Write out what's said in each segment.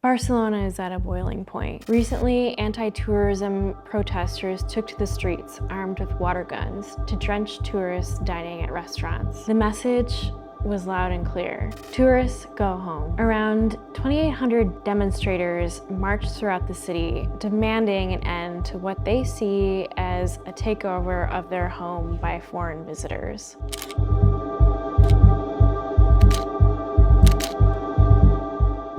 Barcelona is at a boiling point. Recently, anti-tourism protesters took to the streets armed with water guns to drench tourists dining at restaurants. The message was loud and clear. Tourists, go home. Around 2,800 demonstrators marched throughout the city, demanding an end to what they see as a takeover of their home by foreign visitors.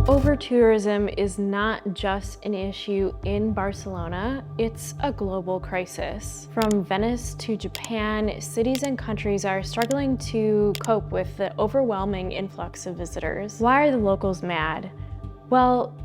Overtourism is not just an issue in Barcelona, it's a global crisis. From Venice to Japan, cities and countries are struggling to cope with the overwhelming influx of visitors. Why are the locals mad? Well,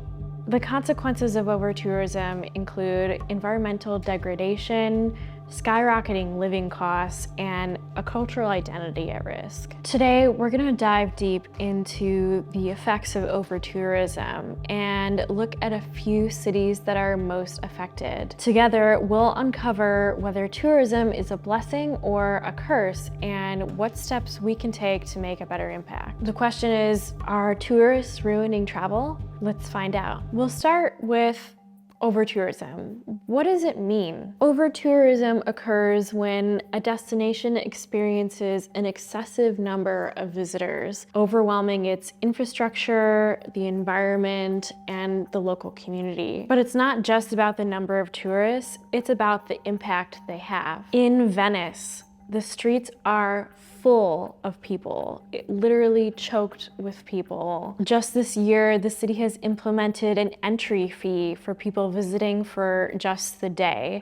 the consequences of overtourism include environmental degradation, skyrocketing living costs, and a cultural identity at risk. Today, we're gonna dive deep into the effects of overtourism and look at a few cities that are most affected. Together, we'll uncover whether tourism is a blessing or a curse and what steps we can take to make a better impact. The question is, are tourists ruining travel? Let's find out. We'll start with overtourism. What does it mean? Overtourism occurs when a destination experiences an excessive number of visitors, overwhelming its infrastructure, the environment, and the local community. But it's not just about the number of tourists, it's about the impact they have. In Venice, the streets are full of people. It literally choked with people. Just this year, the city has implemented an entry fee for people visiting for just the day.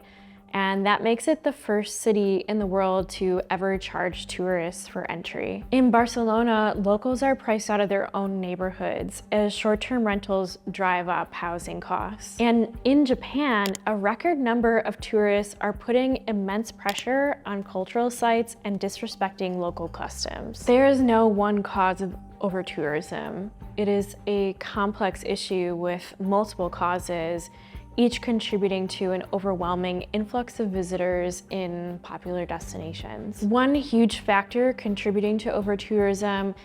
And that makes it the first city in the world to ever charge tourists for entry. In Barcelona, locals are priced out of their own neighborhoods as short-term rentals drive up housing costs. And in Japan, a record number of tourists are putting immense pressure on cultural sites and disrespecting local customs. There is no one cause of overtourism. It is a complex issue with multiple causes, each contributing to an overwhelming influx of visitors in popular destinations. One huge factor contributing to overtourism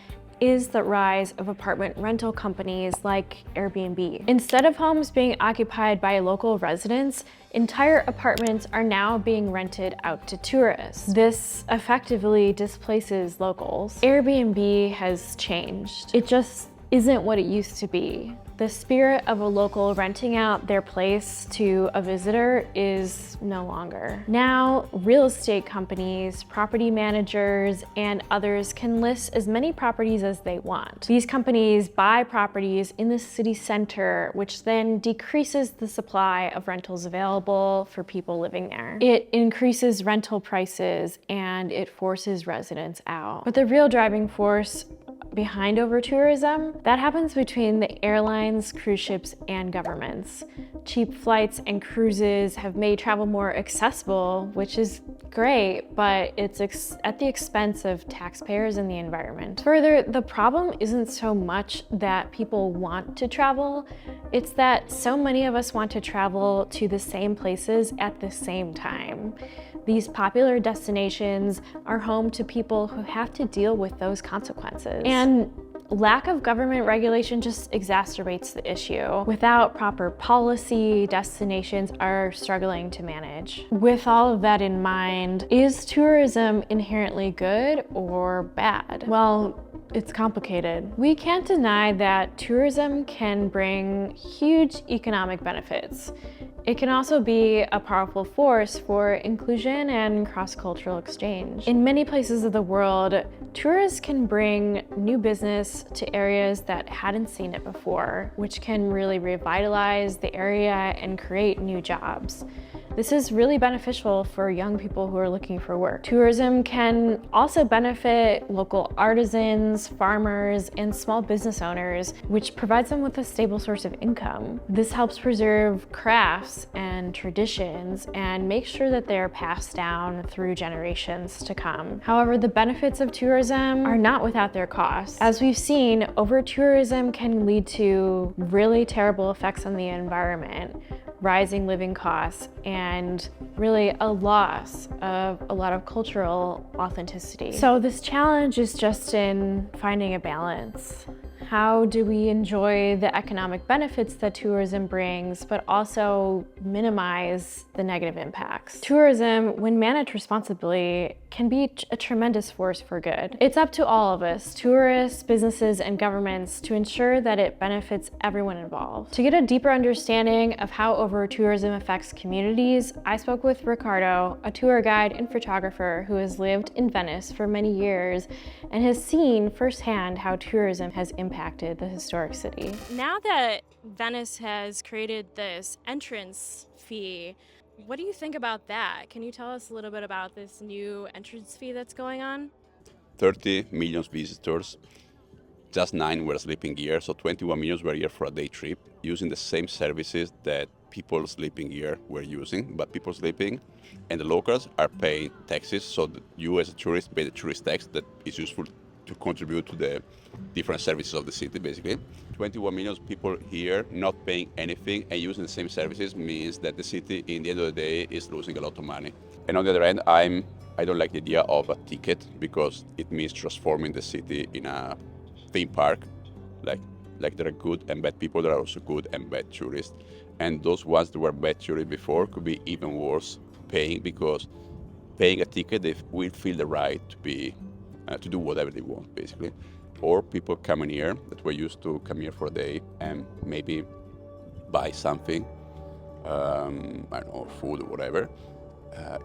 is the rise of apartment rental companies like Airbnb. Instead of homes being occupied by local residents, entire apartments are now being rented out to tourists. This effectively displaces locals. Airbnb has changed. It just isn't what it used to be. The spirit of a local renting out their place to a visitor is no longer. Now, real estate companies, property managers, and others can list as many properties as they want. These companies buy properties in the city center, which then decreases the supply of rentals available for people living there. It increases rental prices and it forces residents out. But the real driving force behind overtourism, that happens between the airlines, cruise ships, and governments. Cheap flights and cruises have made travel more accessible, which is great, but it's at the expense of taxpayers and the environment. Further, the problem isn't so much that people want to travel, it's that so many of us want to travel to the same places at the same time. These popular destinations are home to people who have to deal with those consequences. And lack of government regulation just exacerbates the issue. Without proper policy, destinations are struggling to manage. With all of that in mind, is tourism inherently good or bad? Well, it's complicated. We can't deny that tourism can bring huge economic benefits. It can also be a powerful force for inclusion and cross-cultural exchange. In many places of the world, tourists can bring new business to areas that hadn't seen it before, which can really revitalize the area and create new jobs. This is really beneficial for young people who are looking for work. Tourism can also benefit local artisans, farmers, and small business owners, which provides them with a stable source of income. This helps preserve crafts and traditions and make sure that they're passed down through generations to come. However, the benefits of tourism are not without their costs. As we've seen, over-tourism can lead to really terrible effects on the environment, rising living costs, and really a loss of a lot of cultural authenticity. So this challenge is just in finding a balance. How do we enjoy the economic benefits that tourism brings, but also minimize the negative impacts? Tourism, when managed responsibly, can be a tremendous force for good. It's up to all of us, tourists, businesses, and governments, to ensure that it benefits everyone involved. To get a deeper understanding of how over-tourism affects communities, I spoke with Ricardo, a tour guide and photographer who has lived in Venice for many years and has seen firsthand how tourism has impacted the historic city. Now that Venice has created this entrance fee, what do you think about that? Can you tell us a little bit about this new entrance fee that's going on? 30 million visitors, just 9 were sleeping here, so 21 million were here for a day trip, using the same services that people sleeping here were using, but people sleeping and the locals are paying taxes, so that you as a tourist pay the tourist tax that is useful to contribute to the different services of the city, basically. 21 million people here not paying anything and using the same services means that the city, in the end of the day, is losing a lot of money. And on the other hand, I don't like the idea of a ticket because it means transforming the city in a theme park. Like there are good and bad people, there are also good and bad tourists. And those ones that were bad tourists before could be even worse paying, because paying a ticket, they will feel the right to be to do whatever they want, basically. Or people coming here that were used to come here for a day and maybe buy something, I don't know, food or whatever.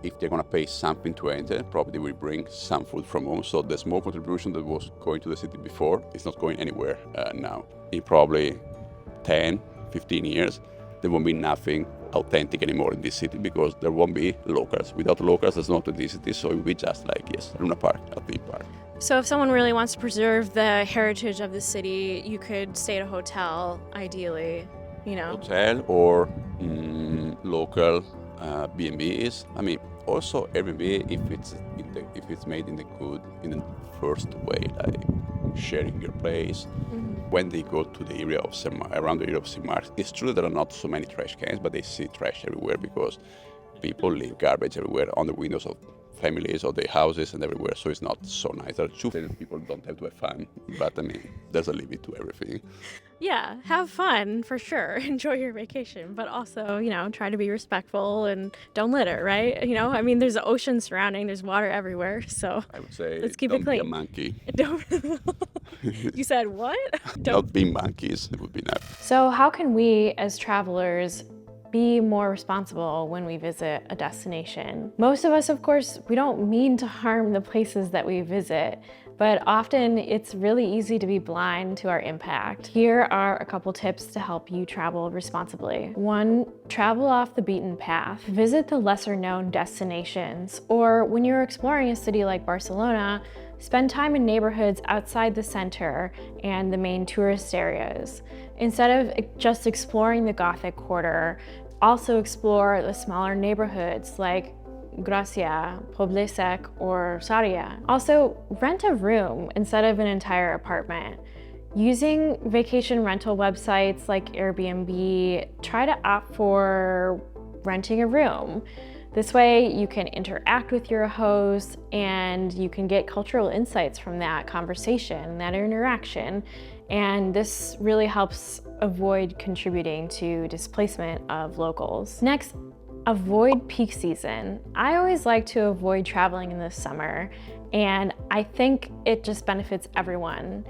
If they're gonna pay something to enter, probably they will bring some food from home. So the small contribution that was going to the city before is not going anywhere now. In probably 10, 15 years, there won't be nothing authentic anymore in this city because there won't be locals. Without locals, there's no authenticity, so it will be just like, yes, Luna Park, a theme park. So if someone really wants to preserve the heritage of the city, you could stay at a hotel, ideally, you know? Hotel or local B&Bs. I mean, also Airbnb if it's made in the first way, like sharing your place. When they go to the area of around the area of St. Mark's, it's true that there are not so many trash cans, but they see trash everywhere because people leave garbage everywhere on the windows of families or their houses and everywhere. So it's not so nice. There are two things people don't have to have fun, but I mean, there's a limit to everything. Yeah, have fun for sure. Enjoy your vacation, but also, you know, try to be respectful and don't litter, right? You know, I mean, there's an ocean surrounding, there's water everywhere, so I would say let's keep don't it clean. Be a monkey. Don't. You said what? Not be monkeys. It would be nice. So how can we as travelers be more responsible when we visit a destination? Most of us, of course, we don't mean to harm the places that we visit, but often it's really easy to be blind to our impact. Here are a couple tips to help you travel responsibly. 1, travel off the beaten path. Visit the lesser known destinations, or when you're exploring a city like Barcelona, spend time in neighborhoods outside the center and the main tourist areas. Instead of just exploring the Gothic quarter, also explore the smaller neighborhoods like Gracia, Poble Sec, or Sarria. Also, rent a room instead of an entire apartment. Using vacation rental websites like Airbnb, try to opt for renting a room. This way you can interact with your host and you can get cultural insights from that conversation, that interaction. And this really helps avoid contributing to displacement of locals. Next, avoid peak season. I always like to avoid traveling in the summer, and I think it just benefits everyone.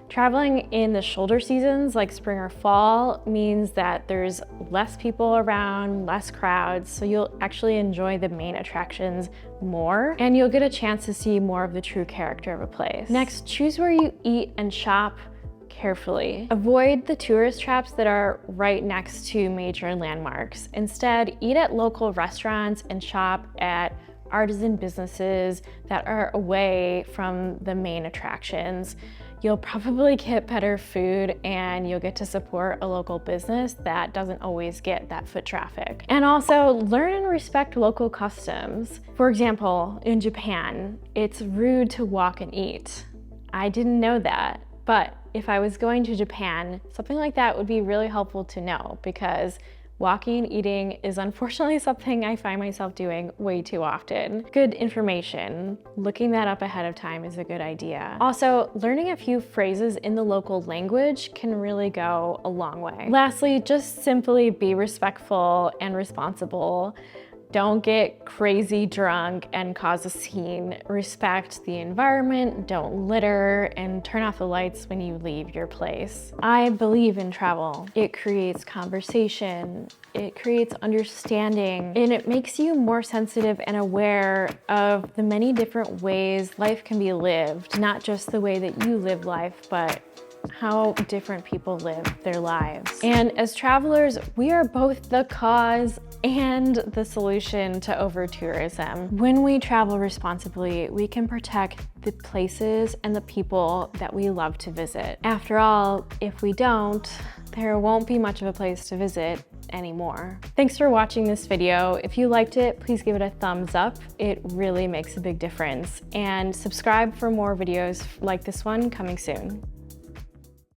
Traveling in the shoulder seasons like spring or fall means that there's less people around, less crowds, so you'll actually enjoy the main attractions more, and you'll get a chance to see more of the true character of a place. Next, choose where you eat and shop carefully. Avoid the tourist traps that are right next to major landmarks. Instead, eat at local restaurants and shop at artisan businesses that are away from the main attractions. You'll probably get better food and you'll get to support a local business that doesn't always get that foot traffic. And also learn and respect local customs. For example, in Japan, it's rude to walk and eat. I didn't know that, but if I was going to Japan, something like that would be really helpful to know, because Walking and eating is unfortunately something I find myself doing way too often. Good information. Looking that up ahead of time is a good idea. Also, learning a few phrases in the local language can really go a long way. Lastly, just simply be respectful and responsible. Don't get crazy drunk and cause a scene. Respect the environment, don't litter, and turn off the lights when you leave your place. I believe in travel. It creates conversation, it creates understanding, and it makes you more sensitive and aware of the many different ways life can be lived. Not just the way that you live life, but how different people live their lives. And as travelers, we are both the cause and the solution to over-tourism. When we travel responsibly, we can protect the places and the people that we love to visit. After all, if we don't, there won't be much of a place to visit anymore. Thanks for watching this video. If you liked it, please give it a thumbs up. It really makes a big difference. And subscribe for more videos like this one coming soon.